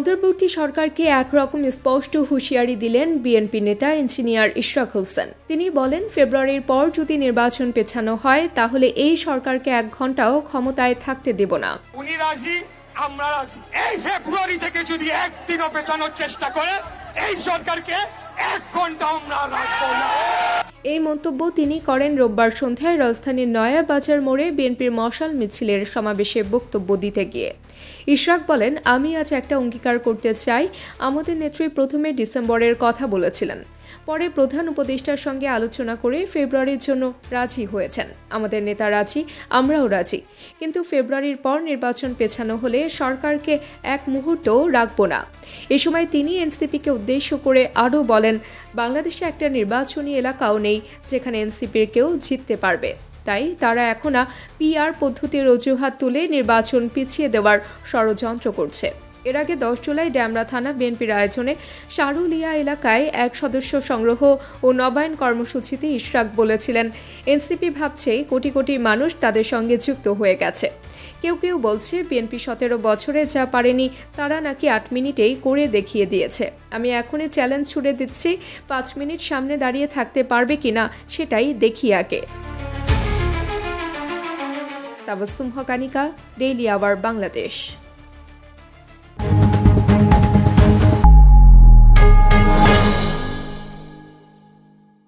অন্তর্বর্তী সরকারকে একরকম স্পষ্ট হুঁশিয়ারি দিলেন বিএনপি নেতা ইঞ্জিনিয়ার ইশরাক হোসেন। তিনি বলেন, ফেব্রুয়ারির পর যদি নির্বাচন পেছানো হয় তাহলে এই সরকারকে 1 ঘন্টাও ক্ষমতায় থাকতে দেব না। উনি রাজি, আমরা রাজি। এই ফেব্রুয়ারি থেকে যদি একদিনও পেছানোর চেষ্টা করে এই সরকারকে 1 ঘন্টা আমরা রাখবো না। এই মন্তব্য তিনি করেন রোববার সন্ধ্যায় রাজধানীর নয়া বাজার মোড়ে বিএনপির মশাল মিছিলের সমাবেশে বক্তব্য দিতে গিয়ে। ইশরাক বলেন, আমি আজ একটা অঙ্গীকার করতে চাই। আমাদের নেত্রী প্রথমে ডিসেম্বরের কথা বলেছিলেন, পরে প্রধান উপদেষ্টার সঙ্গে আলোচনা করে ফেব্রুয়ারির জন্য রাজি হয়েছেন। আমাদের নেতা রাজি, আমরাও রাজি, কিন্তু ফেব্রুয়ারির পর নির্বাচন পেছানো হলে সরকারকে 1 মুহূর্তও রাখব না। এ সময় তিনি এনসিপিকে উদ্দেশ্য করে আরও বলেন, বাংলাদেশে একটা নির্বাচনী এলাকাও নেই যেখানে এনসিপির কেউ জিততে পারবে। তাই তারা এখন পিআর পদ্ধতির অজুহাত তুলে নির্বাচন পিছিয়ে দেওয়ার ষড়যন্ত্র করছে। এর আগে 10 জুলাই ডেমরা থানা বিএনপির আয়োজনে শারুলিয়া এলাকায় 1 সদস্য সংগ্রহ ও নবায়ন কর্মসূচিতে ইশরাক বলেছিলেন, এনসিপি ভাবছে কোটি কোটি মানুষ তাদের সঙ্গে যুক্ত হয়ে গেছে। কেউ কেউ বলছে বিএনপি 17 বছরে যা পারেনি তারা নাকি 8 মিনিটেই করে দেখিয়ে দিয়েছে। আমি এখনই চ্যালেঞ্জ ছুড়ে দিচ্ছি, 5 মিনিট সামনে দাঁড়িয়ে থাকতে পারবে কিনা সেটাই দেখি আগে। তাবাসসুম হক, আনিকা, ডেইলি আওয়ার, বাংলাদেশ।